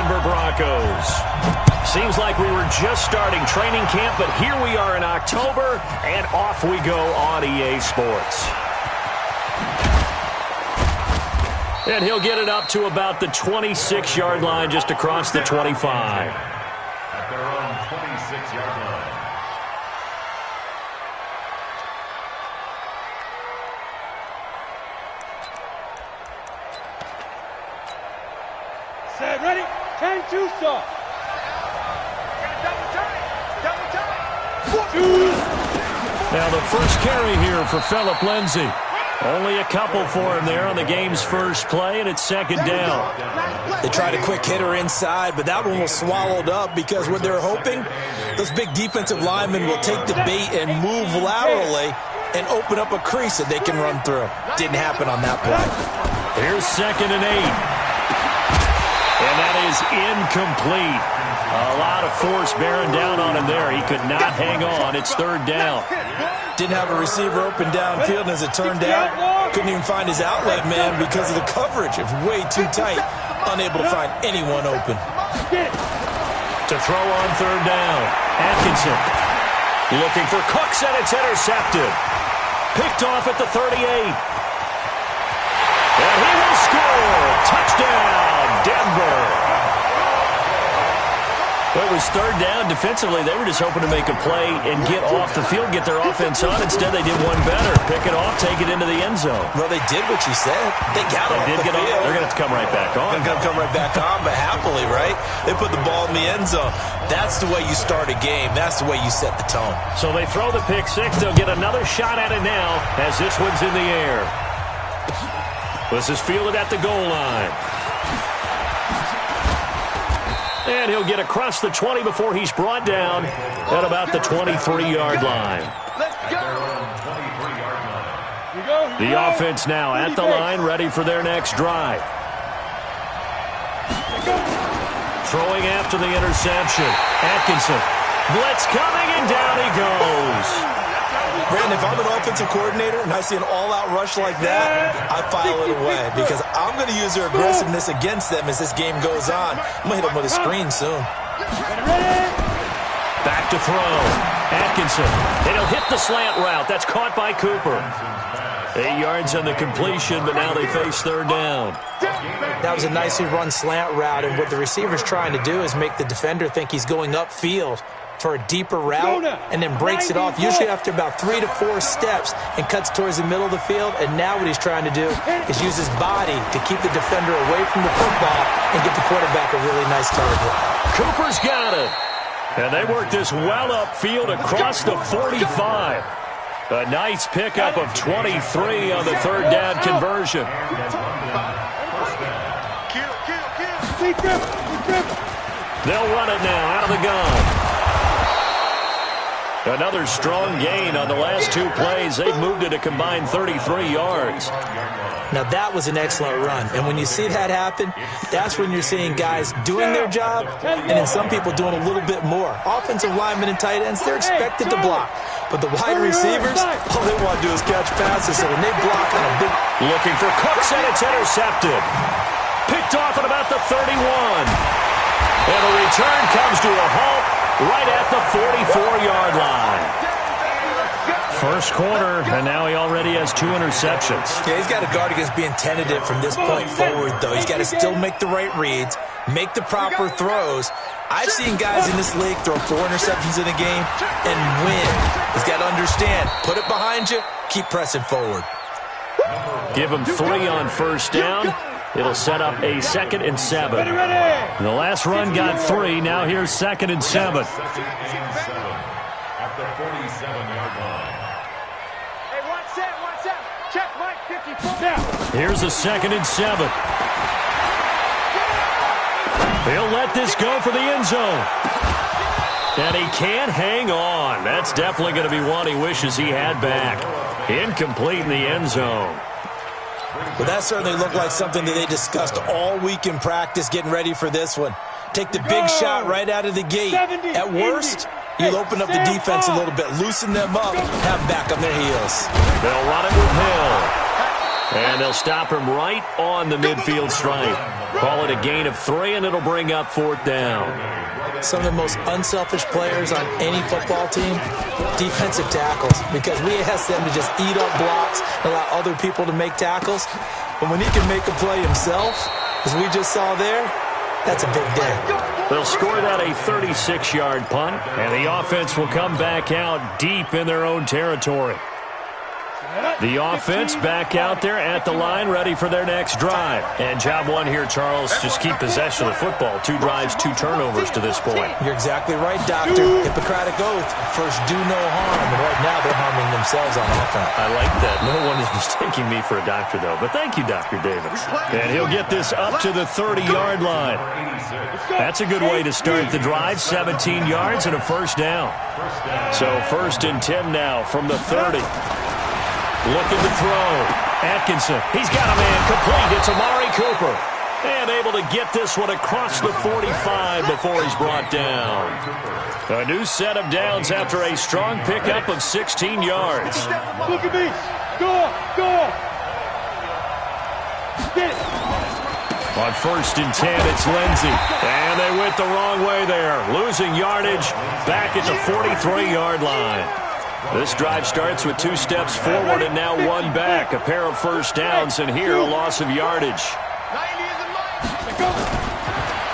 Denver Broncos. Seems like we were just starting training camp, but here we are in October, and off we go on EA Sports. And he'll get it up to about the 26-yard line, just across the 25. At their own 26-yard line. Set, ready? 10-2 start. Now the first carry here for Phillip Lindsay. Only a couple for him there on the game's first play, and it's second down. They tried a quick hitter inside, but that one was swallowed up because what they're hoping, those big defensive linemen will take the bait and move laterally and open up a crease that they can run through. Didn't happen on that play. Here's 2nd and 8. And that is incomplete. A lot of force bearing down on him there. He could not hang on. It's 3rd down. Didn't have a receiver open downfield, and as it turned out, couldn't even find his outlet man because of the coverage. It was way too tight. Unable to find anyone open. To throw on 3rd down. Atkinson looking for Cooks, and it's intercepted. Picked off at the 38. And he will score. Touchdown, Denver. Well, it was 3rd down. Defensively, they were just hoping to make a play and get off the field, get their offense on. Instead, they did one better. Pick it off, take it into the end zone. Well, they did what you said. They got it off the field. They're going to have to come right back on. They're going to come right back on, but happily, right? They put the ball in the end zone. That's the way you start a game. That's the way you set the tone. So they throw the pick six. They'll get another shot at it now as this one's in the air. This is fielded at the goal line. And he'll get across the 20 before he's brought down at about the 23-yard line. The offense now at the line, ready for their next drive. Throwing after the interception. Atkinson. Blitz coming, and down he goes. Brandon, if I'm an offensive coordinator and I see an all-out rush like that, I file it away because I'm going to use their aggressiveness against them as this game goes on. I'm going to hit them with a screen soon. Back to throw. Atkinson. And he'll hit the slant route. That's caught by Cooper. 8 yards on the completion, but now they face 3rd down. That was a nicely run slant route, and what the receiver's trying to do is make the defender think he's going upfield for a deeper route and then breaks it off, usually after about 3 to 4 steps, and cuts towards the middle of the field. And now what he's trying to do is use his body to keep the defender away from the football and get the quarterback a really nice target. Cooper's got it. And they work this well upfield across the 45. A nice pickup of 23 on the 3rd down conversion. They'll run it now out of the gun. Another strong gain on the last 2 plays. They've moved it a combined 33 yards. Now, that was an excellent run. And when you see that happen, that's when you're seeing guys doing their job and then some people doing a little bit more. Offensive linemen and tight ends, they're expected to block. But the wide receivers, all they want to do is catch passes. So when they block on a big... Looking for Cooks, and it's intercepted. Picked off at about the 31. And the return comes to a halt right at the 44-yard line. First quarter, and now he already has 2 interceptions. Yeah, he's got to guard against being tentative from this point forward, though. He's got to still make the right reads, make the proper throws. I've seen guys in this league throw 4 interceptions in a game and win. He's got to understand, put it behind you, keep pressing forward. Give him 3 on first down. It'll set up a 2nd and 7. The last run got 3. Now here's 2nd and 7. At the 47-yard line. Hey, one set. Check, Mike, 54. Here's a 2nd and 7. He'll let this go for the end zone. And he can't hang on. That's definitely going to be one he wishes he had back. Incomplete in the end zone. Well, that certainly looked like something that they discussed all week in practice getting ready for this one. Take the big shot right out of the gate. At worst, you'll open up the defense a little bit, loosen them up, have them back on their heels. They'll run it with Hill. And they'll stop him right on the midfield stripe. Call it a gain of 3, and it'll bring up 4th down. Some of the most unselfish players on any football team, defensive tackles, because we ask them to just eat up blocks and allow other people to make tackles. But when he can make a play himself, as we just saw there, that's a big day. They'll score that a 36-yard punt, and the offense will come back out deep in their own territory. The offense back out there at the line, ready for their next drive. And job one here, Charles, just keep possession of the football. 2 drives, 2 turnovers to this point. You're exactly right, Doctor. Hippocratic oath. First, do no harm. And right now, they're harming themselves on offense. I like that. No one is mistaking me for a doctor, though. But thank you, Dr. Davis. And he'll get this up to the 30-yard line. That's a good way to start the drive. 17 yards and a first down. So 1st and 10 now from the 30. Looking to throw. Atkinson. He's got a man complete. It's Amari Cooper. And able to get this one across the 45 before he's brought down. A new set of downs after a strong pickup of 16 yards. Look at me. Go. Get it. On 1st and 10, it's Lindsey. And they went the wrong way there. Losing yardage back at the 43-yard line. This drive starts with 2 steps forward and now 1 back. A pair of first downs, and here a loss of yardage.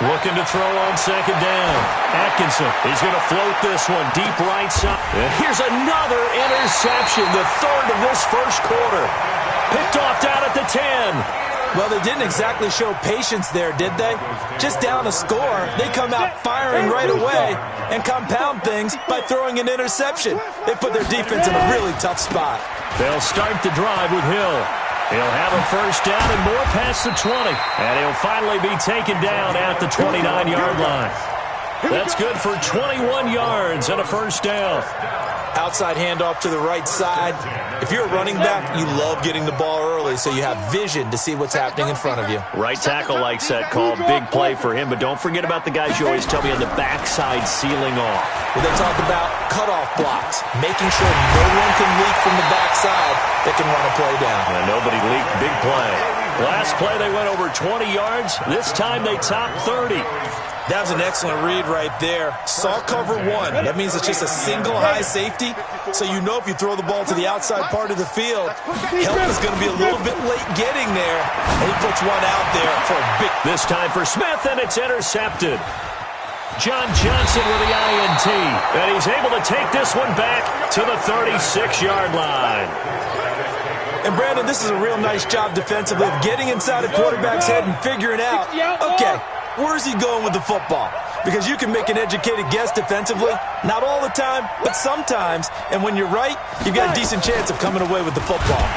Looking to throw on 2nd down. Atkinson, he's going to float this one deep right side. And here's another interception, the 3rd of this first quarter. Picked off down at the 10. Well, they didn't exactly show patience there, did they? Just down a score, they come out firing right away and compound things by throwing an interception. They put their defense in a really tough spot. They'll start the drive with Hill. He'll have a first down and more past the 20. And he'll finally be taken down at the 29-yard line. That's good for 21 yards and a first down. Outside handoff to the right side. If you're a running back, you love getting the ball early so you have vision to see what's happening in front of you. Right tackle likes that call. Big play for him, but don't forget about the guys you always tell me on the backside sealing off. Well, they talk about cutoff blocks, making sure no one can leak from the backside that can run a play down. And nobody leaked. Big play. Last play, they went over 20 yards. This time, they topped 30. That was an excellent read right there. Saw cover 1. That means it's just a single high safety. So you know if you throw the ball to the outside part of the field, help is going to be a little bit late getting there. And he puts one out there for a big... This time for Smith, and it's intercepted. John Johnson with the INT. And he's able to take this one back to the 36-yard line. And, Brandon, this is a real nice job defensively of getting inside a quarterback's head and figuring out, okay, where's he going with the football? Because you can make an educated guess defensively. Not all the time, but sometimes. And when you're right, you've got a decent chance of coming away with the football.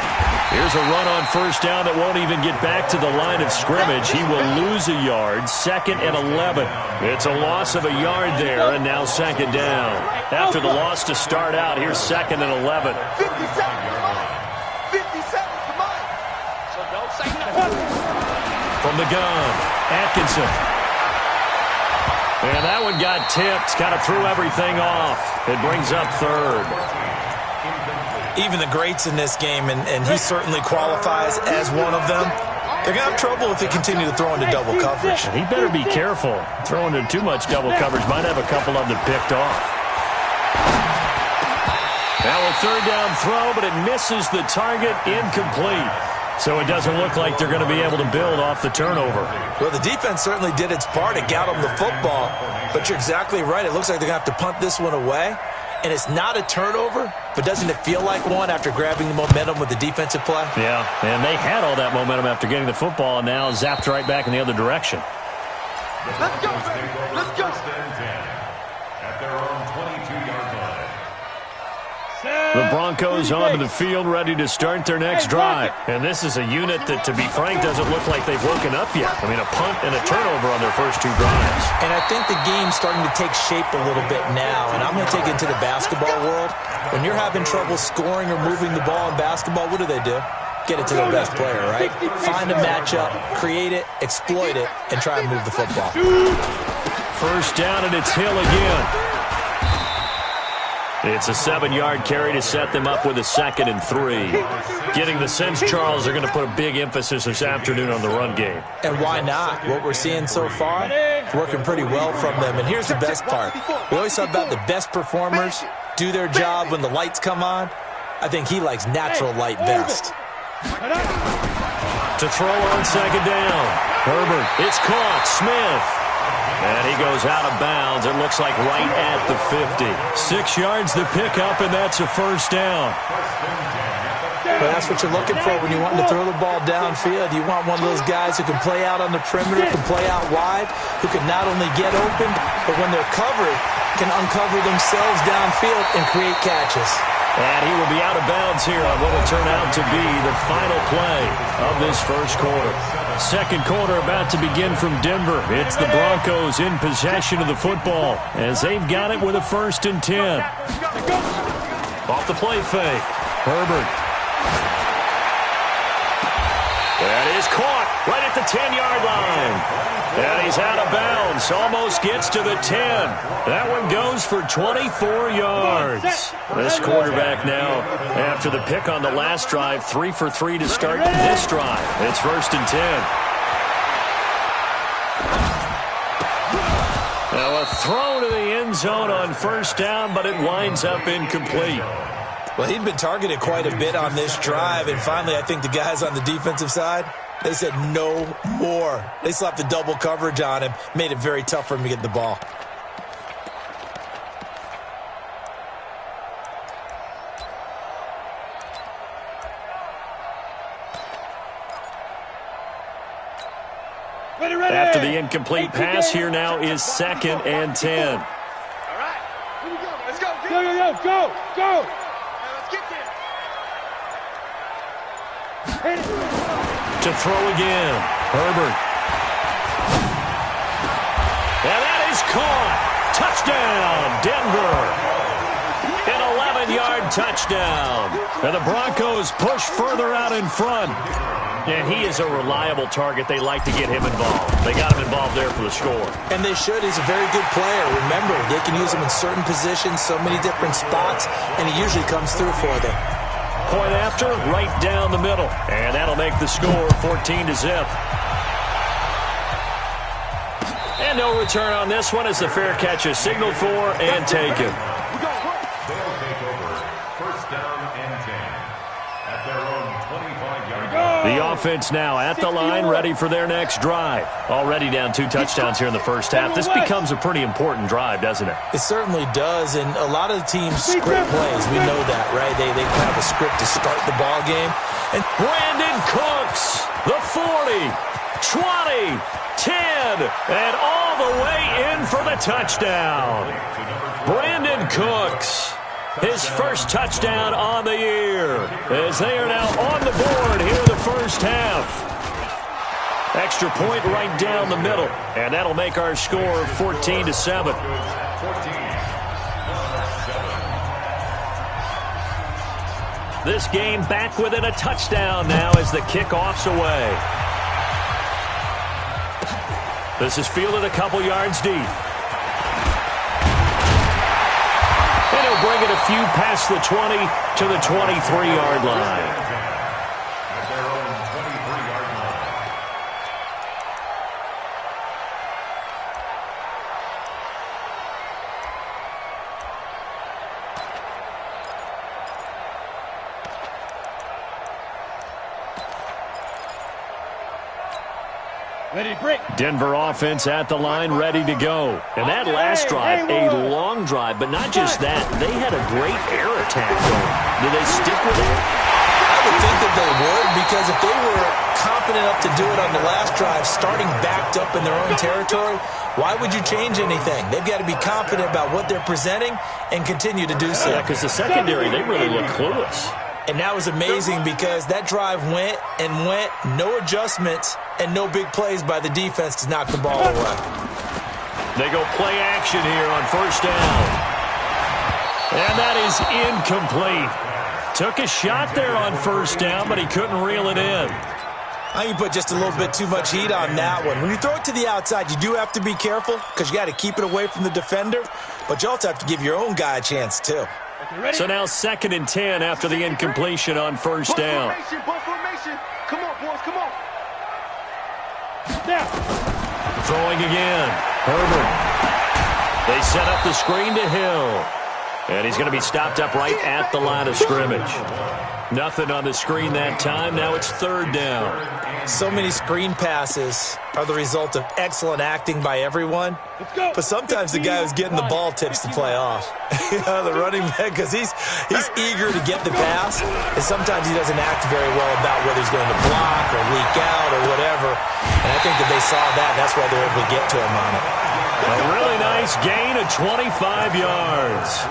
Here's a run on first down that won't even get back to the line of scrimmage. He will lose a yard. 2nd and 11. It's a loss of a yard there, and now 2nd down. After the loss to start out, here's 2nd and 11. 57, come on. So don't say nothing. From the gun, Atkinson. And that one got tipped, kind of threw everything off. It brings up 3rd. Even the greats in this game, and he certainly qualifies as one of them, they're going to have trouble if they continue to throw into double coverage. He better be careful. Throwing into too much double coverage might have a couple of them picked off. Now a 3rd down throw, but it misses the target, incomplete. So it doesn't look like they're going to be able to build off the turnover. Well, the defense certainly did its part. It got them the football. But you're exactly right. It looks like they're going to have to punt this one away. And it's not a turnover, but doesn't it feel like one after grabbing the momentum with the defensive play? Yeah, and they had all that momentum after getting the football, and now zapped right back in the other direction. Let's go, baby. Let's go. At their own 22-yard line. The Broncos onto the field, ready to start their next drive. And this is a unit that, to be frank, doesn't look like they've woken up yet. I mean, a punt and a turnover on their first 2 drives. And I think the game's starting to take shape a little bit now. And I'm going to take it to the basketball world. When you're having trouble scoring or moving the ball in basketball, what do? Get it to their best player, right? Find a matchup, create it, exploit it, and try and move the football. First down, and it's Hill again. It's a 7-yard carry to set them up with a 2nd and 3. Getting the sense, Charles, they're going to put a big emphasis this afternoon on the run game. And why not? What we're seeing so far, it's working pretty well from them. And here's the best part. We always talk about the best performers do their job when the lights come on. I think he likes natural light best. To throw on 2nd down. Herbert, it's caught. Smith. And he goes out of bounds. It looks like right at the 50. 6 yards to pick up, and that's a 1st down. But that's what you're looking for when you want to throw the ball downfield. You want one of those guys who can play out on the perimeter, can play out wide, who can not only get open, but when they're covered, can uncover themselves downfield and create catches. And he will be out of bounds here on what will turn out to be the final play of this 1st quarter. 2nd quarter about to begin from Denver. It's the Broncos in possession of the football as they've got it with a 1st and 10. Off the play fake. Herbert. That is caught right at the 10-yard line. And he's out of bounds. Almost gets to the 10. That one goes for 24 yards. This quarterback now, after the pick on the last drive, 3 for 3 to start this drive. It's 1st and 10. Now a throw to the end zone on 1st down, but it winds up incomplete. Well, he'd been targeted quite a bit on this drive, and finally I think the guys on the defensive side, they said no more. They slapped the double coverage on him, made it very tough for him to get the ball. After the incomplete pass, here now is 2nd and 10. All right. Here we go. Let's go. Go. Go. Let's get there. To throw again. Herbert. And that is caught. Touchdown, Denver. An 11-yard touchdown. And the Broncos push further out in front. And he is a reliable target. They like to get him involved. They got him involved there for the score. And they should. He's a very good player. Remember, they can use him in certain positions, so many different spots, and he usually comes through for them. Point after, right down the middle. And that'll make the score 14-0. And no return on this one as the fair catch is signaled for and taken. They'll take over 1st down and 10 at their own 25-yard line. The offense now at the line, ready for their next drive. Already down 2 touchdowns here in the 1st half. This becomes a pretty important drive, doesn't it? It certainly does, and a lot of the teams script plays. We know that, right? They kind of a script to start the ball game. And Brandon Cooks, the 40, 20, 10, and all the way in for the touchdown. Brandon Cooks, his 1st touchdown on the year, as they are now on the board here in the 1st half. Extra point right down the middle, and that'll make our score 14-7. This game back within a touchdown now as the kickoff's away. This is fielded a couple yards deep. And he'll bring it a few past the 20 to the 23-yard line. At their own 23-yard line. Denver offense at the line, ready to go. And that last drive, a long drive, but not just that. They had a great air attack going. Do they stick with it? I would think that they would, because if they were confident enough to do it on the last drive, starting backed up in their own territory, why would you change anything? They've got to be confident about what they're presenting and continue to do so. Yeah, because the secondary, they really look clueless. And that was amazing because that drive went and went, no adjustments, and no big plays by the defense to knock the ball away. They go play action here on 1st down. And that is incomplete. Took a shot there on 1st down, but he couldn't reel it in. I think you put just a little bit too much heat on that one. When you throw it to the outside, you do have to be careful because you got to keep it away from the defender, but you also have to give your own guy a chance too. So now 2nd and 10 after the incompletion on first down. Come on, boys, come on. Throwing again. Herbert. They set up the screen to Hill. And he's going to be stopped up right at the line of scrimmage. Nothing on the screen that time. Now it's 3rd down. So many screen passes are the result of excellent acting by everyone. But sometimes the guy who's getting the ball tips the play off. The running back, because he's eager to get the pass. And sometimes he doesn't act very well about whether he's going to block or leak out or whatever. And I think that they saw that. That's why they're able to get to him on it. A really nice gain of 25 yards.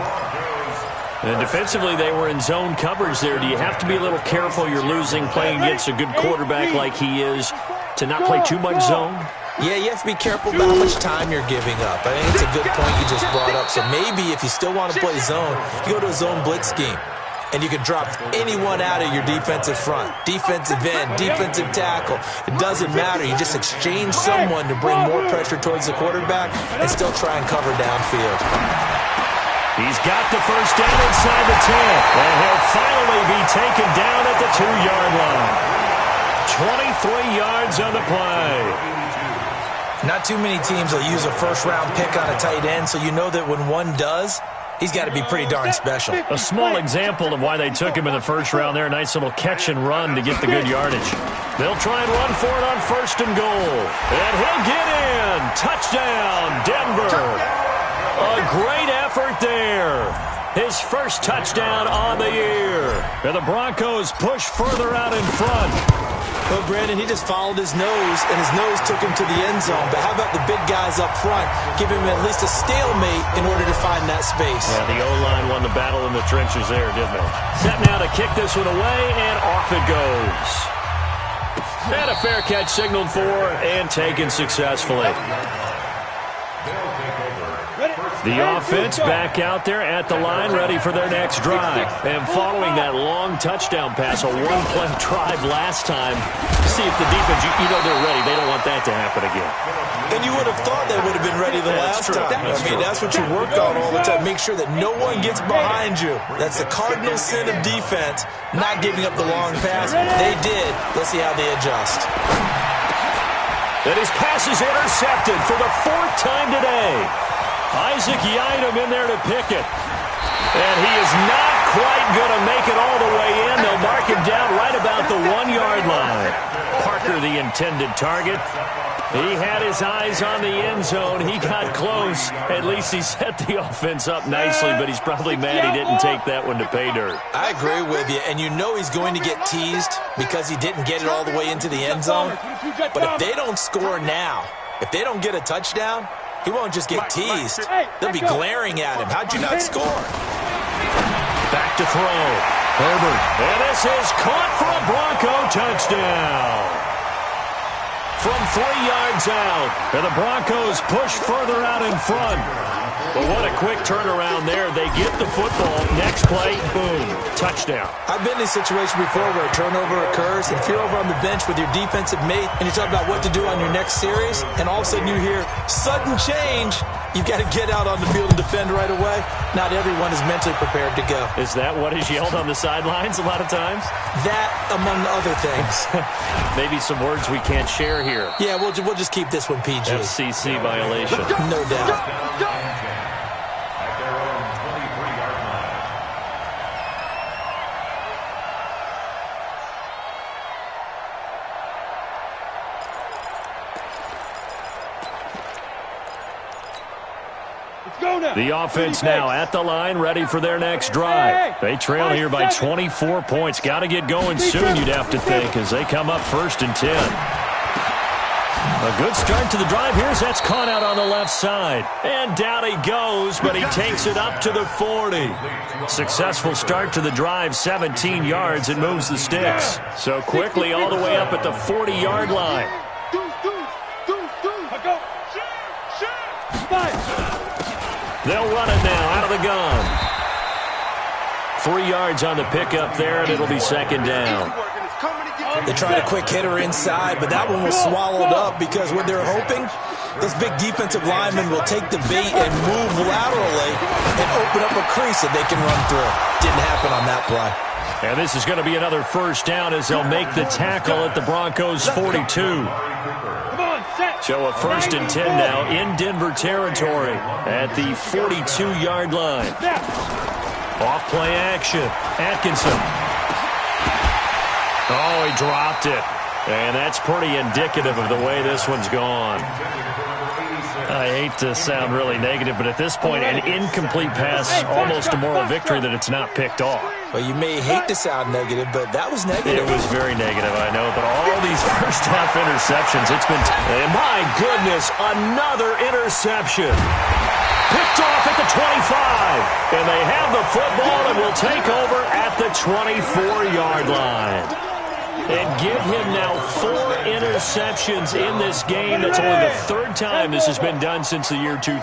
And defensively, they were in zone coverage there. Do you have to be a little careful you're losing playing against a good quarterback like he is to not play too much zone? Yeah, you have to be careful about how much time you're giving up. I think it's a good point you just brought up. So maybe if you still want to play zone, you go to a zone blitz scheme. And you can drop anyone out of your defensive front, defensive end, defensive tackle. It doesn't matter. You just exchange someone to bring more pressure towards the quarterback and still try and cover downfield. He's got the first down inside the 10. And he'll finally be taken down at the 2-yard line. 23 yards on the play. Not too many teams will use a first-round pick on a tight end, so you know that when one does, he's got to be pretty darn special. A small example of why they took him in the first round there. Nice little catch and run to get the good yardage. They'll try and run for it on 1st and goal. And he'll get in. Touchdown, Denver. A great effort there. His first touchdown on the year. And the Broncos push further out in front. Well, Brandon, he just followed his nose, and his nose took him to the end zone. But how about the big guys up front? Give him at least a stalemate in order to find that space. Yeah, the O-line won the battle in the trenches there, didn't they? Set now to kick this one away, and off it goes. And a fair catch signaled for and taken successfully. The offense back out there at the line, ready for their next drive. And following that long touchdown pass, a one-play drive last time, see if the defense, you know they're ready. They don't want that to happen again. And you would have thought they would have been ready the last time. That's what you work on all the time. Make sure that no one gets behind you. That's the cardinal sin of defense, not giving up the long pass. They did. Let's see how they adjust. And his pass is intercepted for the 4th time today. Isaac Yiadom in there to pick it. And he is not quite going to make it all the way in. They'll mark him down right about the 1-yard line. Parker, the intended target. He had his eyes on the end zone. He got close. At least he set the offense up nicely, but he's probably mad he didn't take that one to pay dirt. I agree with you, and you know he's going to get teased because he didn't get it all the way into the end zone. But if they don't score now, if they don't get a touchdown, he won't just get teased. They'll be glaring at him. How'd you not score? Back to throw. Herbert. And this is caught for a Bronco touchdown. From 3 yards out. And the Broncos push further out in front. But what a quick turnaround there. They get the football. Next play, boom, touchdown. I've been in a situation before where a turnover occurs, and if you're over on the bench with your defensive mate and you're talking about what to do on your next series, and all of a sudden you hear sudden change, you've got to get out on the field and defend right away. Not everyone is mentally prepared to go. Is that what is yelled on the sidelines a lot of times? That, among other things. Maybe some words we can't share here. Yeah, we'll just keep this one PG. FCC violation. No doubt. The offense now at the line, ready for their next drive. They trail here by 24 points. Got to get going soon, you'd have to think, as they come up 1st and 10. A good start to the drive. Here's that's caught out on the left side. And down he goes, but he takes it up to the 40. Successful start to the drive, 17 yards, and moves the sticks. So quickly all the way up at the 40-yard line. They'll run it now out of the gun. 3 yards on the pickup there, and it'll be 2nd down. They tried a quick hitter inside, but that one was swallowed up because what they're hoping Those big defensive linemen will take the bait and move laterally and open up a crease that they can run through. Didn't happen on that play. And this is going to be another first down as they'll make the tackle at the Broncos' 42. So a 1st and 10 now in Denver territory at the 42-yard line. Off play action. Atkinson. Oh, he dropped it. And that's pretty indicative of the way this one's gone. I hate to sound really negative, but at this point, an incomplete pass, almost a moral victory that it's not picked off. Well, you may hate to sound negative, but that was negative. It was very negative, I know. But all these first-half interceptions, it's been... And my goodness, another interception. Picked off at the 25. And they have the football and will take over at the 24-yard line. And give him now 4 interceptions in this game. That's only the 3rd time this has been done since the year 2000.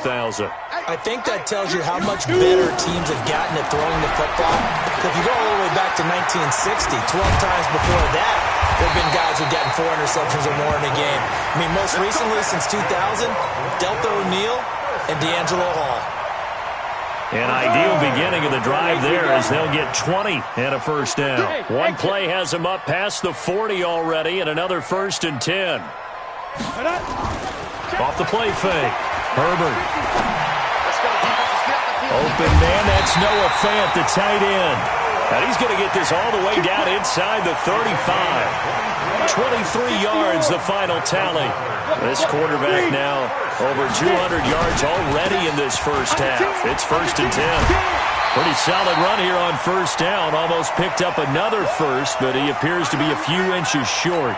I think that tells you how much better teams have gotten at throwing the football. If you go all the way back to 1960, 12 times before that, there have been guys who've gotten 4 interceptions or more in a game. I mean, most recently since 2000, Delta O'Neal and D'Angelo Hall. An ideal beginning of the drive there as they'll get 20 and a first down. One play has them up past the 40 already and another 1st and 10. Off the play fake. Herbert. Open man, that's Noah Fant, the tight end. And he's going to get this all the way down inside the 35. 23 yards, the final tally. This quarterback now over 200 yards already in this first half. It's 1st and 10. Pretty solid run here on first down. Almost picked up another first, but he appears to be a few inches short.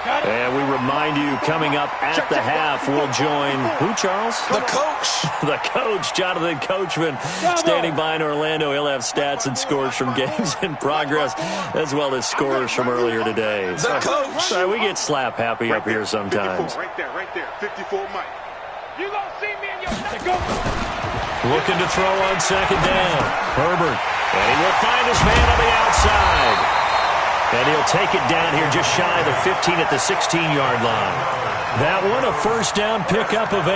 And we remind you, coming up at the half, we'll join who, Charles? The coach. The coach, Jonathan Coachman, standing by in Orlando. He'll have stats and scores from games in progress, as well as scores from earlier today. The coach. We get slap happy up here sometimes. Right there. 54 Mike. You gonna see me in your... Go. Looking to throw on 2nd down. Herbert. And he will find his man on the outside. And he'll take it down here just shy of the 15 at the 16-yard line. That one a first down pickup of 8.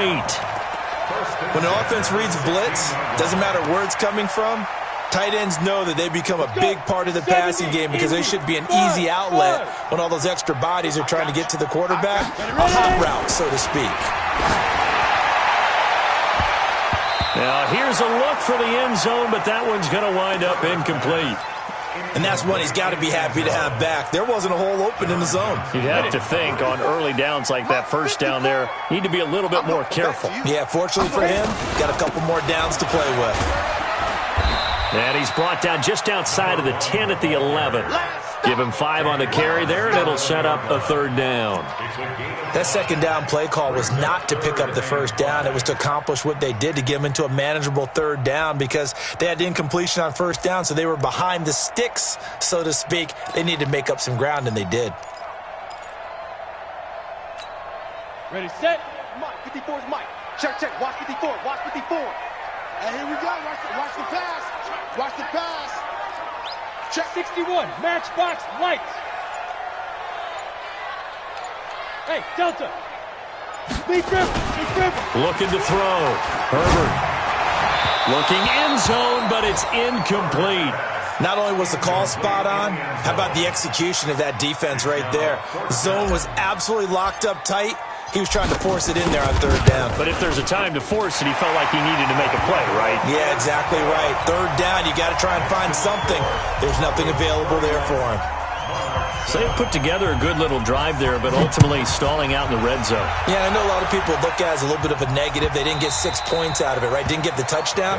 When an offense reads blitz, doesn't matter where it's coming from, tight ends know that they become a big part of the passing game because they should be an easy outlet when all those extra bodies are trying to get to the quarterback. A hot route, so to speak. Now here's a look for the end zone, but that one's going to wind up incomplete. And that's one he's got to be happy to have back. There wasn't a hole open in the zone. You'd have to think on early downs like that first down there, need to be a little bit more careful. Yeah, fortunately for him, got a couple more downs to play with. And he's brought down just outside of the 10 at the 11. Give him 5 on the carry there, and it'll set up a 3rd down. That 2nd down play call was not to pick up the first down. It was to accomplish what they did to get them into a manageable 3rd down because they had incompletion on first down, so they were behind the sticks, so to speak. They needed to make up some ground, and they did. Ready, set. Mike, 54 is Mike. Check. Watch 54. And here we go. Watch the pass. Watch the pass. Check 61. Matchbox lights. Hey, Delta. Big Griffin. Looking to throw. Herbert. Looking end zone, but it's incomplete. Not only was the call spot on, how about the execution of that defense right there? Zone was absolutely locked up tight. He was trying to force it in there on 3rd down. But if there's a time to force it, he felt like he needed to make a play, right? Yeah, exactly right. 3rd down, you got to try and find something. There's nothing available there for him. So they put together a good little drive there, but ultimately stalling out in the red zone. Yeah, I know a lot of people look at it as a little bit of a negative. They didn't get 6 points out of it, right? Didn't get the touchdown.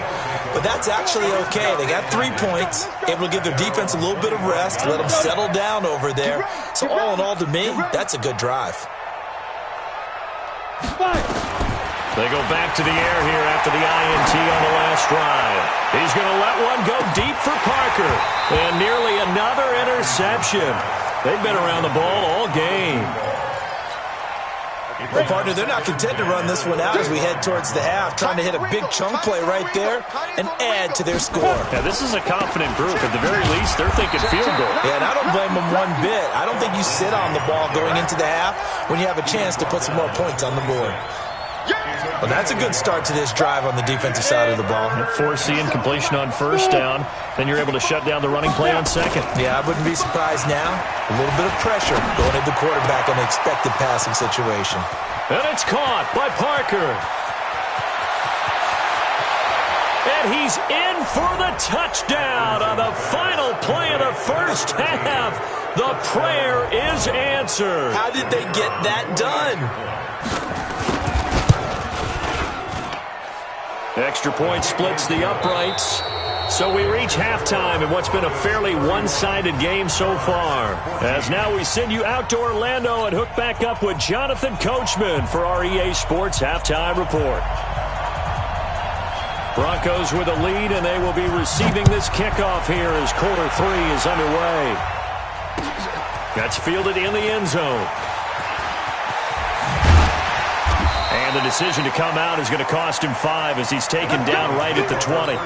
But that's actually okay. They got 3 points, able to give their defense a little bit of rest, let them settle down over there. So all in all, to me, that's a good drive. They go back to the air here after the INT on the last drive. He's going to let one go deep for Parker. And nearly another interception. They've been around the ball all game. Well, partner, they're not content to run this one out as we head towards the half, trying to hit a big chunk play right there and add to their score. Yeah, this is a confident group. At the very least, they're thinking field goal. Yeah, and I don't blame them one bit. I don't think you sit on the ball going into the half when you have a chance to put some more points on the board. Well, that's a good start to this drive on the defensive side of the ball. Forcing completion on first down. Then you're able to shut down the running play on second. Yeah, I wouldn't be surprised now. A little bit of pressure going at the quarterback in an expected passing situation. And it's caught by Parker. And he's in for the touchdown on the final play of the first half. The prayer is answered. How did they get that done? Extra point splits the uprights. So we reach halftime in what's been a fairly one-sided game so far. As now we send you out to Orlando and hook back up with Jonathan Coachman for our EA Sports Halftime Report. Broncos with a lead, and they will be receiving this kickoff here as quarter 3 is underway. That's fielded in the end zone. And the decision to come out is going to cost him 5 as he's taken down right at the 20.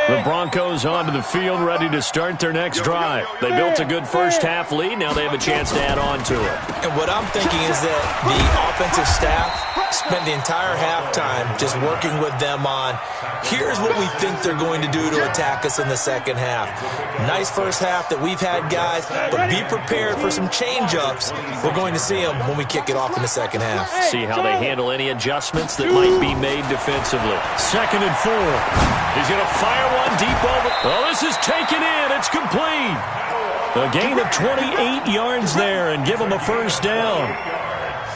The Broncos onto the field, ready to start their next drive. They built a good first-half lead. Now they have a chance to add on to it. And what I'm thinking is that the offensive staff spent the entire halftime just working with them on, here's what we think they're going to do to attack us in the second half. Nice first half that we've had, guys, but be prepared for some change-ups. We're going to see them when we kick it off in the second half. See how they handle any adjustments that might be made defensively. 2nd and 4. He's going to fire one deep over. Oh, this is taken in. It's complete. A gain of 28 yards there and give him a first down.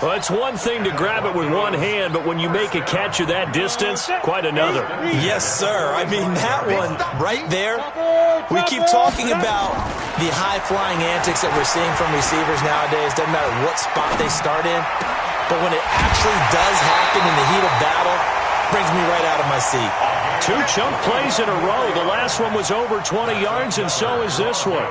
Well, it's one thing to grab it with one hand, but when you make a catch of that distance, quite another. Yes, sir. I mean, that one right there, we keep talking about the high-flying antics that we're seeing from receivers nowadays. Doesn't matter what spot they start in, but when it actually does happen in the heat of battle, brings me right out of my seat. 2 chunk plays in a row. The last one was over 20 yards, and so is this one.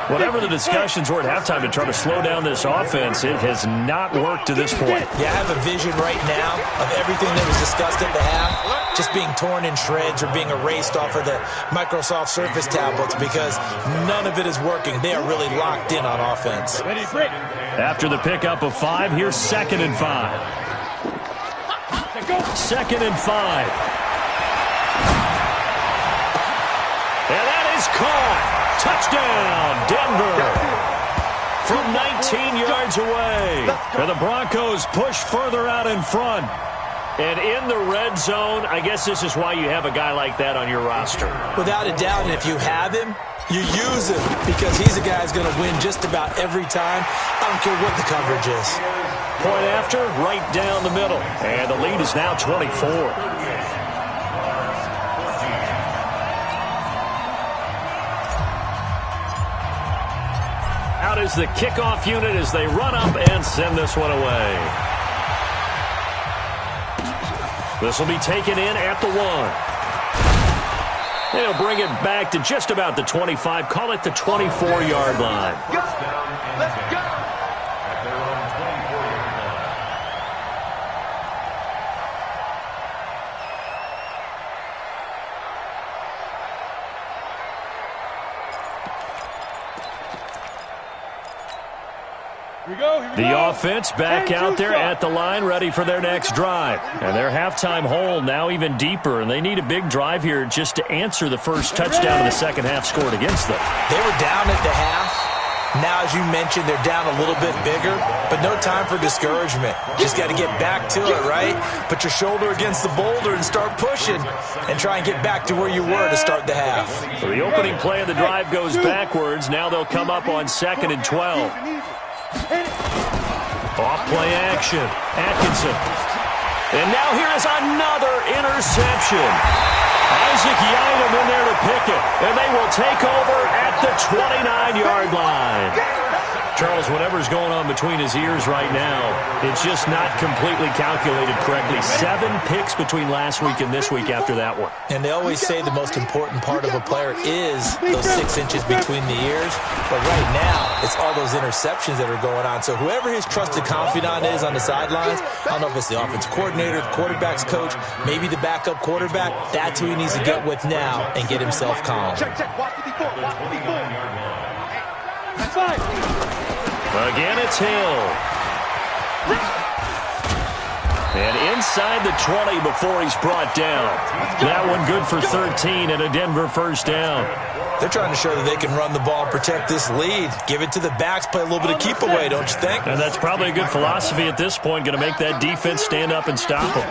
Whatever the discussions were at halftime to try to slow down this offense, it has not worked to this point. Yeah, I have a vision right now of everything that was discussed at the half just being torn in shreds or being erased off of the Microsoft Surface tablets because none of it is working. They are really locked in on offense. After the pickup of 5, here's 2nd and 5. 2nd and 5. And that is caught. Touchdown, Denver. From 19 yards away. And the Broncos push further out in front. And in the red zone, I guess this is why you have a guy like that on your roster. Without a doubt, and if you have him, you use him because he's a guy who's going to win just about every time. I don't care what the coverage is. Point after, right down the middle. And the lead is now 24. Out is the kickoff unit as they run up and send this one away. This will be taken in at the 1. They'll bring it back to just about the 25. Call it the 24-yard line. Let's go. At their own 24-yard line. The offense back out there at the line, ready for their next drive. And their halftime hole now even deeper, and they need a big drive here just to answer the first touchdown of the second half scored against them. They were down at the half. Now, as you mentioned, they're down a little bit bigger, but no time for discouragement. Just got to get back to it, right? Put your shoulder against the boulder and start pushing and try and get back to where you were to start the half. So the opening play of the drive goes backwards. Now they'll come up on 2nd and 12. Off play action. Atkinson. And now here is another interception. Isaac Yiadom in there to pick it. And they will take over at the 29-yard line. Charles, whatever's going on between his ears right now, it's just not completely calculated correctly. 7 picks between last week and this week after that one. And they always say the most important part of a player is those 6 inches between the ears. But right now, it's all those interceptions that are going on. So whoever his trusted confidant is on the sidelines, I don't know if it's the offensive coordinator, the quarterback's coach, maybe the backup quarterback, that's who he needs to get with now and get himself calm. Check. Watch the default. Watch the default. That's fine. Again, it's Hill. And inside the 20 before he's brought down. That one good for 13 and a Denver first down. They're trying to show that they can run the ball and protect this lead. Give it to the backs, play a little bit of keep away, don't you think? And that's probably a good philosophy at this point, going to make that defense stand up and stop them.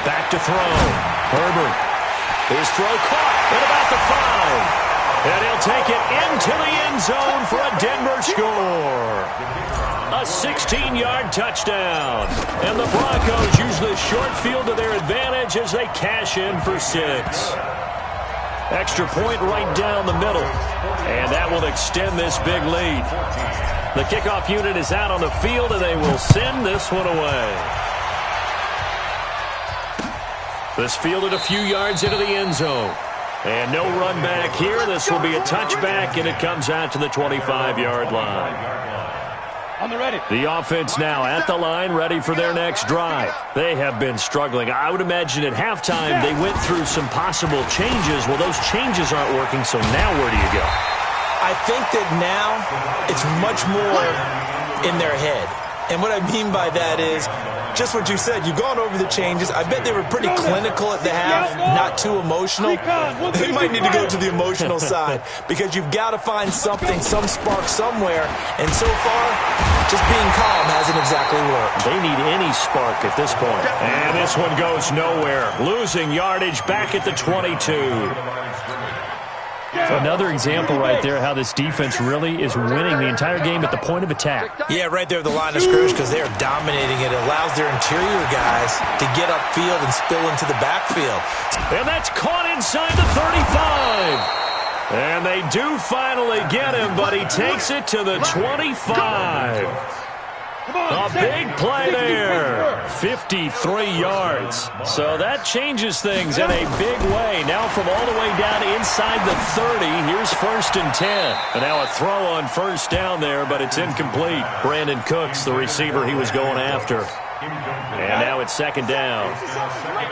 Back to throw. Herbert. His throw caught at about the 5. And he'll take it into the end zone for a Denver score. A 16-yard touchdown. And the Broncos use the short field to their advantage as they cash in for 6. Extra point right down the middle. And that will extend this big lead. The kickoff unit is out on the field, and they will send this one away. This fielded a few yards into the end zone. And no run back here. This will be a touchback, and it comes out to the 25-yard line. On the ready. The offense now at the line, ready for their next drive. They have been struggling. I would imagine at halftime they went through some possible changes. Well, those changes aren't working, so now where do you go? I think that now it's much more in their head. And what I mean by that is just what you said. You've gone over the changes. I bet they were pretty clinical at the half, not too emotional. They might need to go to the emotional side because you've got to find something, some spark somewhere. And so far, just being calm hasn't exactly worked. They need any spark at this point. And this one goes nowhere. Losing yardage back at the 22. Another example right there how this defense really is winning the entire game at the point of attack. Yeah, right there at the line of scrimmage because they are dominating it. It allows their interior guys to get upfield and spill into the backfield. And that's caught inside the 35. And they do finally get him, but he takes it to the 25. A big play there. 53 yards. So that changes things in a big way. Now from all the way down inside the 30, here's 1st and 10. And now a throw on first down there, but it's incomplete. Brandon Cooks, the receiver he was going after. And now it's 2nd down.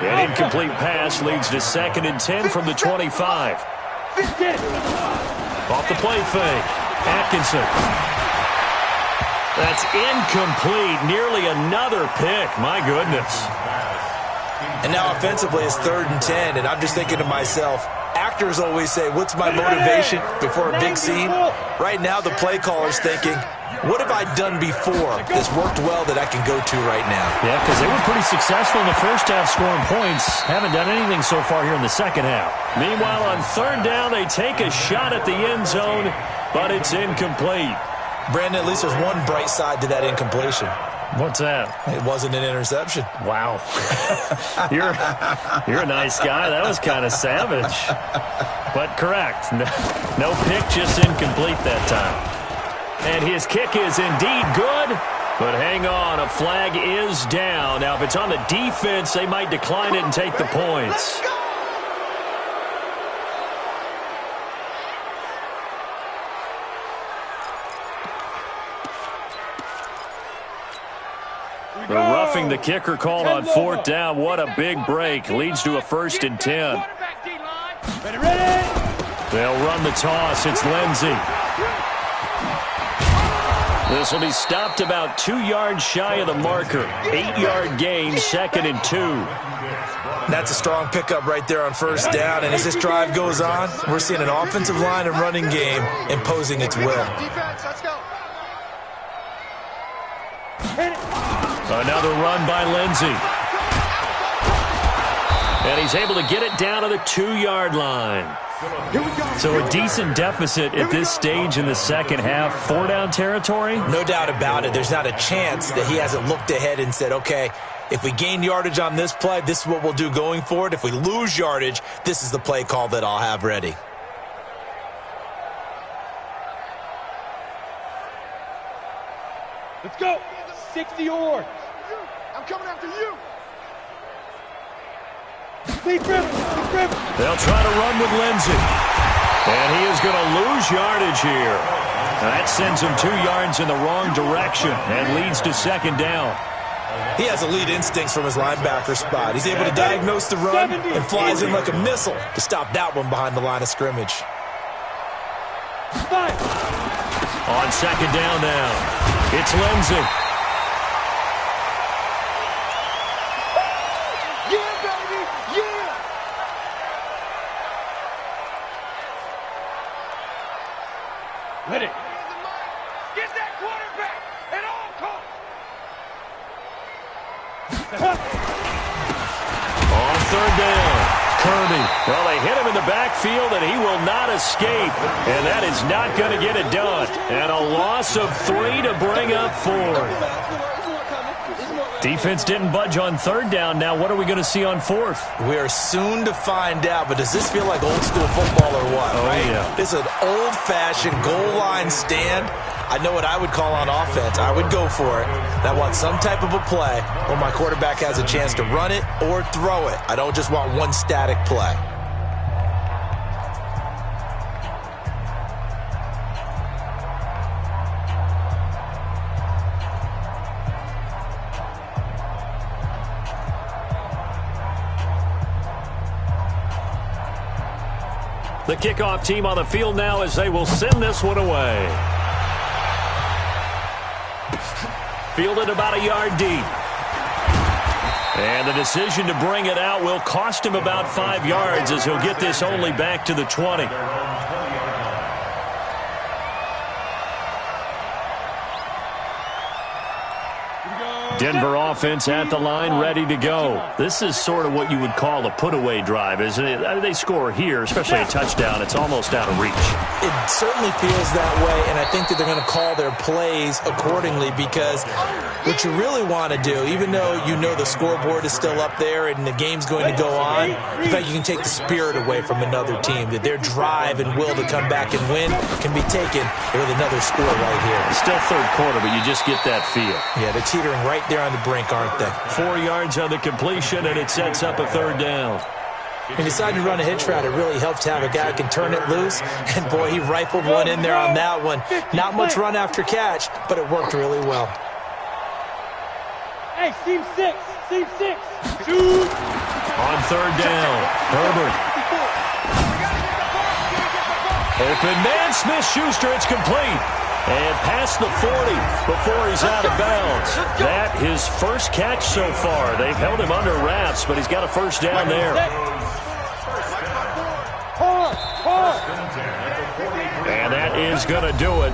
An incomplete pass leads to 2nd and 10 from the 25. Off the play fake. Atkinson. That's incomplete. Nearly another pick. My goodness. And now offensively it's 3rd and 10. And I'm just thinking to myself, actors always say, what's my motivation before a big scene? Right now the play caller's thinking, what have I done before that's worked well that I can go to right now? Yeah, because they were pretty successful in the first half scoring points. Haven't done anything so far here in the second half. Meanwhile, on 3rd down, they take a shot at the end zone, but it's incomplete. Brandon, at least there's one bright side to that incompletion. What's that? It wasn't an interception. Wow. You're a nice guy. That was kind of savage. But correct. No pick, just incomplete that time. And his kick is indeed good. But hang on, a flag is down. Now, if it's on the defense, they might decline it and take the points. The roughing the kicker called on 4th down. What a big break. Leads to a 1st and 10. They'll run the toss. It's Lindsey. This will be stopped about 2 yards shy of the marker. 8-yard gain, 2nd and 2. That's a strong pickup right there on 1st down. And as this drive goes on, we're seeing an offensive line and running game imposing its will. Another run by Lindsey. And he's able to get it down to the 2-yard line. So a decent deficit at this stage in the second half. 4-down territory? No doubt about it. There's not a chance that he hasn't looked ahead and said, okay, if we gain yardage on this play, this is what we'll do going forward. If we lose yardage, this is the play call that I'll have ready. Let's go. 60 or. I'm coming after you. They'll try to run with Lindsey. And he is going to lose yardage here. That sends him 2 yards in the wrong direction and leads to second down. He has elite instincts from his linebacker spot. He's able to diagnose the run and flies in like a missile to stop that one behind the line of scrimmage. On second down now, it's Lindsey. Yeah, baby, yeah. Ready. Get that quarterback at all costs. On third down, Kirby. Well, they hit him in the backfield, and he will not escape. And that is not going to get it done. And a loss of 3 to bring up 4. Defense didn't budge on third down. Now what are we going to see on fourth? We are soon to find out, but does this feel like old school football or what? Oh, right? yeah. It's an old-fashioned goal line stand. I know what I would call on offense. I would go for it. And I want some type of a play where my quarterback has a chance to run it or throw it. I don't just want one static play. The kickoff team on the field now as they will send this one away. Fielded about a yard deep. And the decision to bring it out will cost him about 5 yards as he'll get this only back to the 20. Denver offense at the line, ready to go. This is sort of what you would call a put-away drive, isn't it? I mean, they score here, especially a touchdown. It's almost out of reach. It certainly feels that way, and I think that they're going to call their plays accordingly because what you really want to do, even though you know the scoreboard is still up there and the game's going to go on, in fact, you can take the spirit away from another team, that their drive and will to come back and win can be taken with another score right here. It's still third quarter, but you just get that feel. Yeah, they're teetering right there on the brink, aren't they? 4 yards on the completion, and it sets up a third down. When you decide to run a hitch route, it really helps to have a guy who can turn it loose. And, boy, he rifled one in there on that one. Not much run after catch, but it worked really well. Hey, seam 6. Shoot. On third down, Herbert. Open man, Smith-Schuster, it's complete. And past the 40 before he's out of bounds. That his first catch so far. They've held him under wraps, but he's got a first down there. And that is going to do it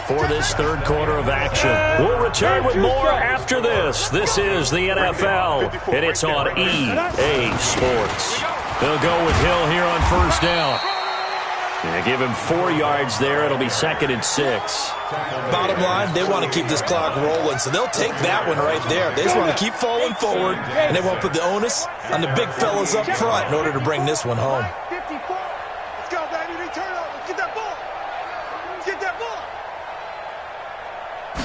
for this third quarter of action. We'll return with more after this. This is the NFL, and it's on EA Sports. They'll go with Hill here on first down. They give him 4 yards there. It'll be 2nd and 6. Bottom line, they want to keep this clock rolling, so they'll take that one right there. They just want to keep falling forward, and they won't put the onus on the big fellas up front in order to bring this one home. 54. Let's go, baby. Return over. Get that ball. Get that ball.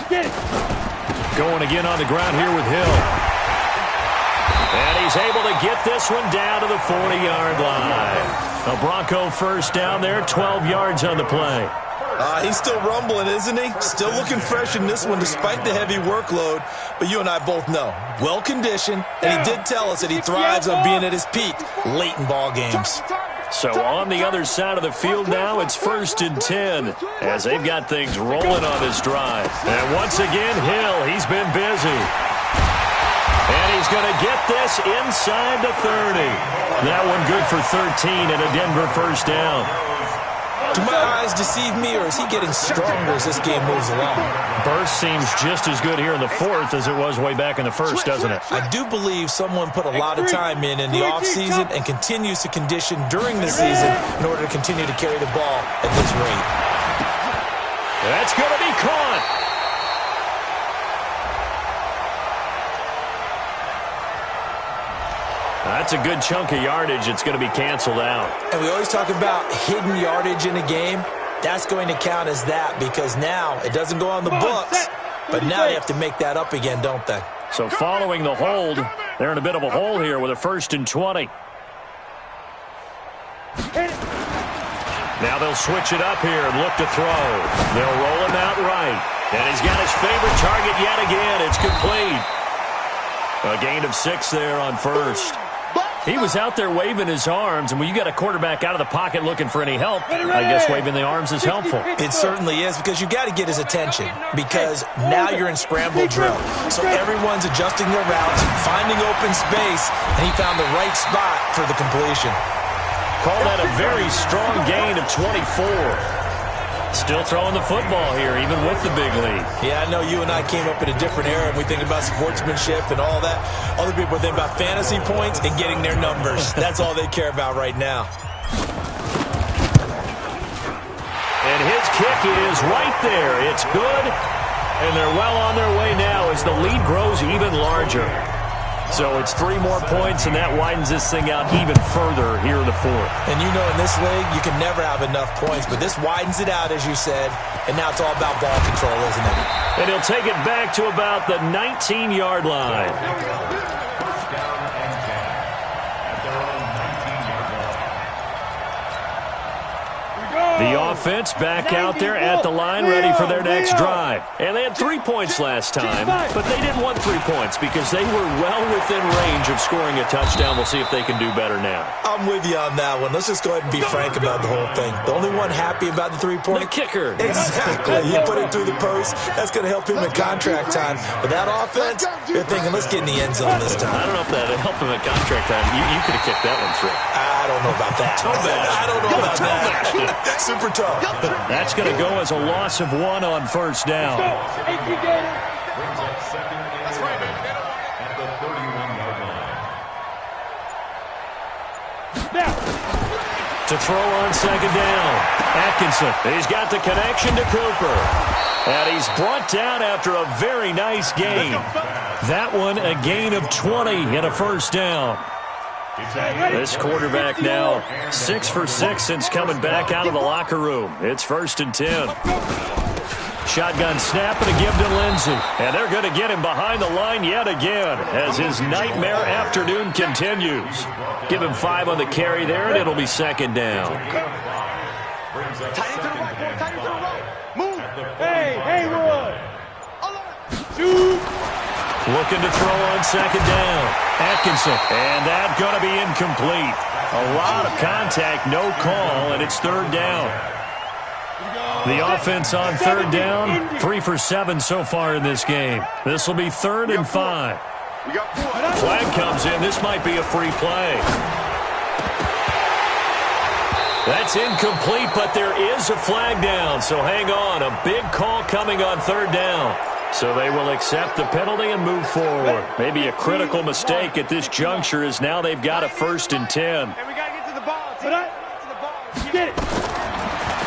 Get it. Going again on the ground here with Hill. And he's able to get this one down to the 40-yard line. A Bronco first down there, 12 yards on the play. He's still rumbling, isn't he? Still looking fresh in this one despite the heavy workload. But you and I both know, well-conditioned, and he did tell us that he thrives on being at his peak late in ball games. So on the other side of the field now, it's 1st and 10 as they've got things rolling on this drive. And once again, Hill, he's been busy. And he's going to get this inside the 30. That one good for 13 and a Denver first down. Do my eyes deceive me, or is he getting stronger as this game moves along? Burst seems just as good here in the fourth as it was way back in the first, doesn't it? I do believe someone put a lot of time in the offseason and continues to condition during the season in order to continue to carry the ball at this rate. That's going to be caught. That's a good chunk of yardage. It's going to be canceled out. And we always talk about hidden yardage in a game. That's going to count as that because now it doesn't go on the books. But now they have to make that up again, don't they? So following the hold, they're in a bit of a hole here with a 1st and 20. Now they'll switch it up here and look to throw. They'll roll him out right. And he's got his favorite target yet again. It's complete. A gain of 6 there on 1st. He was out there waving his arms, and when you got a quarterback out of the pocket looking for any help, I guess waving the arms is helpful. It certainly is, because you got to get his attention, because now you're in scramble drill. So everyone's adjusting their routes, finding open space, and he found the right spot for the completion. Call that a very strong gain of 24. Still throwing the football here, even with the big lead. Yeah, I know you and I came up in a different era, and we think about sportsmanship and all that. Other people think about fantasy points and getting their numbers. That's all they care about right now. And his kick is right there. It's good, and they're well on their way now as the lead grows even larger. So it's 3 more points, and that widens this thing out even further here in the 4th. And you know in this league, you can never have enough points, but this widens it out, as you said, and now it's all about ball control, isn't it? And he'll take it back to about the 19-yard line. First down and 10 at their own 19-yard line. The offense back out there at the line, ready for their next drive. And they had 3 points last time, but they didn't want 3 points because they were well within range of scoring a touchdown. We'll see if they can do better now. I'm with you on that one. Let's just go ahead and be frank about the whole thing. The only one happy about the 3-point? The kicker. Exactly. He put it through the post. That's going to help him in contract time. But that offense, they're thinking, let's get in the end zone this time. I don't know if that helped him in contract time. You could have kicked that one through. I don't know about that. I don't know about that. Super tough. That's going to go as a loss of 1 on 1st down. Brings up 2nd and 11 at the 31-yard line. To throw on 2nd down. Atkinson, he's got the connection to Cooper. And he's brought down after a very nice gain. That one a gain of 20 and a 1st down. This quarterback now 6 for 6 since coming back out of the locker room. It's 1st and 10. Shotgun snap and a give to Lindsey. And they're going to get him behind the line yet again as his nightmare afternoon continues. Give him 5 on the carry there, and it'll be 2nd down. Brings up Tight end to the 2nd right, and tight end to the 5 right. Move. at the Hey, 41-yard Haywood. line. Shoot. Looking to throw on 2nd down. Atkinson, and that's going to be incomplete. A lot of contact, no call, and it's 3rd down. The offense on 3rd down, 3 for 7 so far in this game. This will be 3rd and 5. Flag comes in. This might be a free play. That's incomplete, but there is a flag down, so hang on. A big call coming on 3rd down. So they will accept the penalty and move forward. Maybe a critical mistake at this juncture is now they've got a 1st and 10. And we got to get to the ball. Get to the ball. Get it.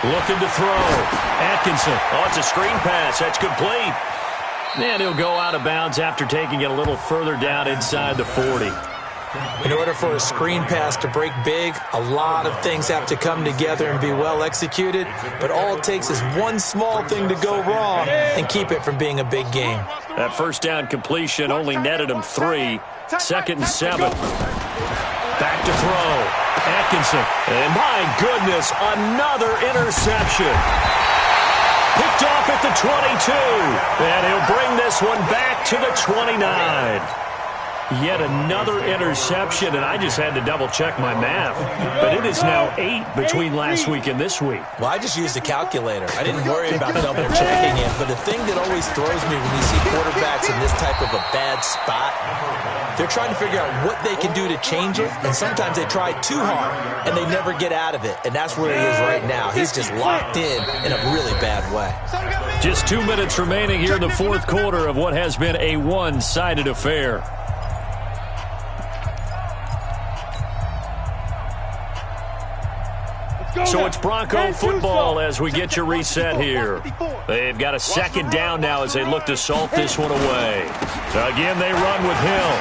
Looking to throw. Atkinson. Oh, it's a screen pass. That's complete. And he'll go out of bounds after taking it a little further down inside the 40. In order for a screen pass to break big, a lot of things have to come together and be well executed, but all it takes is one small thing to go wrong and keep it from being a big game. That 1st down completion only netted him 3. 2nd and 7. Back to throw. Atkinson. And my goodness, another interception. Picked off at the 22. And he'll bring this one back to the 29. Yet another interception, and I just had to double-check my math. But it is now 8 between last week and this week. Well, I just used a calculator. I didn't worry about double-checking it. But the thing that always throws me when you see quarterbacks in this type of a bad spot, they're trying to figure out what they can do to change it, and sometimes they try too hard, and they never get out of it. And that's where he is right now. He's just locked in a really bad way. Just 2 minutes remaining here in the 4th quarter of what has been a one-sided affair. So it's Bronco football as we get you reset here. They've got a 2nd down now as they look to salt this one away. Again, they run with Hill.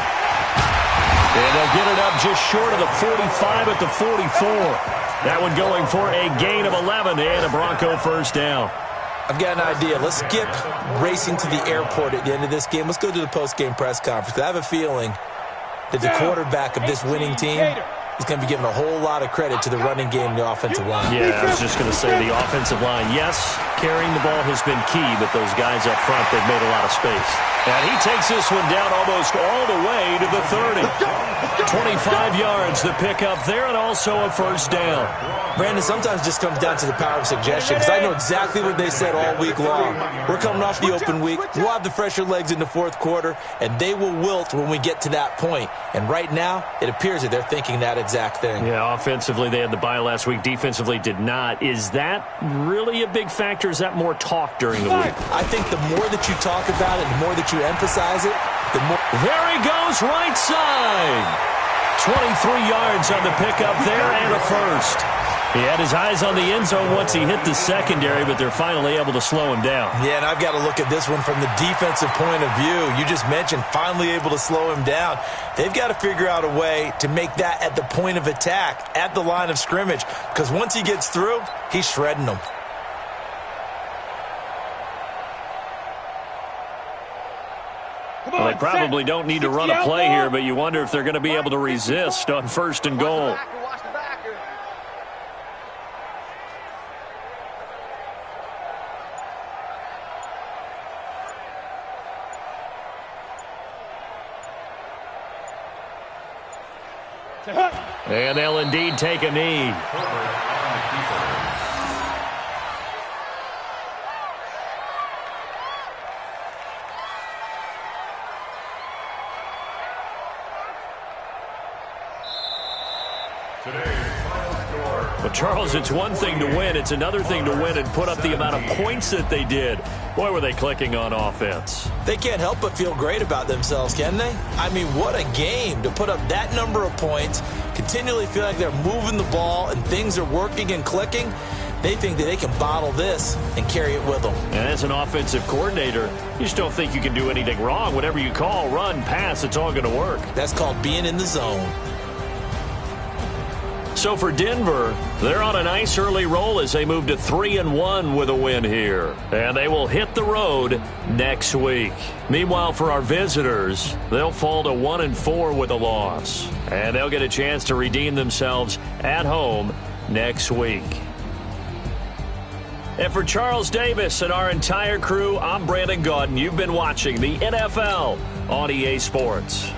And they'll get it up just short of the 45 at the 44. That one going for a gain of 11 and a Bronco 1st down. I've got an idea. Let's skip racing to the airport at the end of this game. Let's go to the post-game press conference. I have a feeling that the quarterback of this winning team is going to be given a whole lot of credit to the running game and the offensive line. Yeah, I was just going to say the offensive line, yes, carrying the ball has been key, but those guys up front, they've made a lot of space. And he takes this one down almost all the way to the 30. 25 yards, the pickup there, and also a first down. Brandon, sometimes it just comes down to the power of suggestion, because I know exactly what they said all week long. We're coming off the open week. We'll have the fresher legs in the fourth quarter, and they will wilt when we get to that point. And right now, it appears that they're thinking that exact thing. Yeah, offensively, they had the bye last week. Defensively, did not. Is that really a big factor? Is that more talk during the week? I think the more that you talk about it, the more that you emphasize it, the more... There he goes, right side. 23 yards on the pickup there and a first. He had his eyes on the end zone once he hit the secondary, but they're finally able to slow him down. Yeah, and I've got to look at this one from the defensive point of view. You just mentioned finally able to slow him down. They've got to figure out a way to make that at the point of attack, at the line of scrimmage, because once he gets through, he's shredding them. Well, they probably don't need to run a play here, but you wonder if they're going to be able to resist on first and goal. And they'll indeed take a knee. But, Charles, it's one thing to win. It's another thing to win and put up the amount of points that they did. Boy, were they clicking on offense. They can't help but feel great about themselves, can they? I mean, what a game to put up that number of points, continually feel like they're moving the ball and things are working and clicking. They think that they can bottle this and carry it with them. And as an offensive coordinator, you just don't think you can do anything wrong. Whatever you call, run, pass, it's all going to work. That's called being in the zone. So for Denver, they're on a nice early roll as they move to 3-1 with a win here. And they will hit the road next week. Meanwhile, for our visitors, they'll fall to 1-4 with a loss. And they'll get a chance to redeem themselves at home next week. And for Charles Davis and our entire crew, I'm Brandon Gaudin. You've been watching the NFL on EA Sports.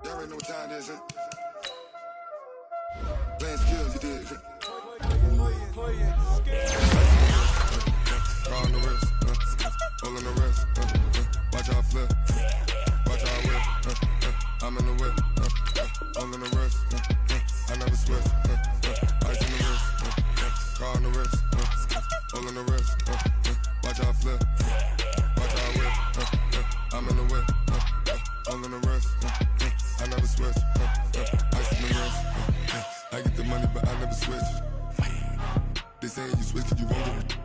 Y'all already know what time it is, huh? Playing skills, you did. On the wrist, all on the wrist, watch how I flip, watch how I whip, I'm in the whip, all on the wrist, I never switch, ice in the wrist, car on the wrist, all on the wrist, watch how I flip, watch how I whip, I'm in the whip, all on the wrist, I never switch, ice in the wrist, I get the money but I never switch. They saying you switch cause you won't get it.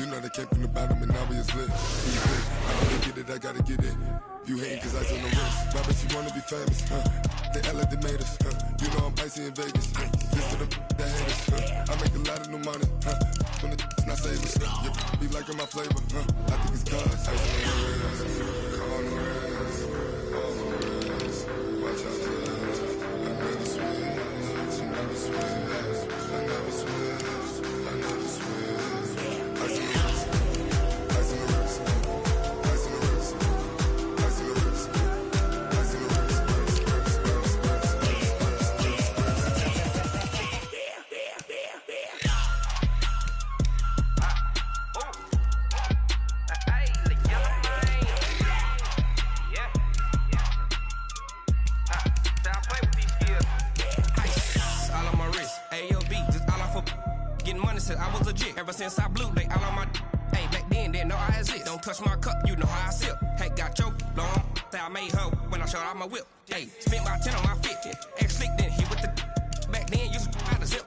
You know they came from the bottom and now we is lit. I gotta get it, I gotta get it. You hating cause ice on the wrist. Why bet you wanna be famous, They act like they made us, You know I'm icy in Vegas, This to the that hate us, I make a lot of new money, When the not save us, You be liking my flavor, I think it's cause ice on the wrist, on the wrist, on the wrist. Watch out for this. I never switch, I never switch, I never switch, I never money since I was legit. Ever since I blew, they all on my hey, back then, didn't know I exist. Don't touch my cup, you know how I sip. Hey, got choked, long. Say I made her when I showed out my whip. Hey, spent my 10 on my 50. Ex-slick, then he with the back then, used to out the zip.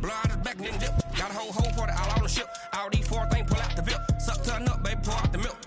Blow out his back and then dip. Got a whole party all on the ship. All these 4 things, pull out the VIP. Suck to a nut, baby, pour out the milk.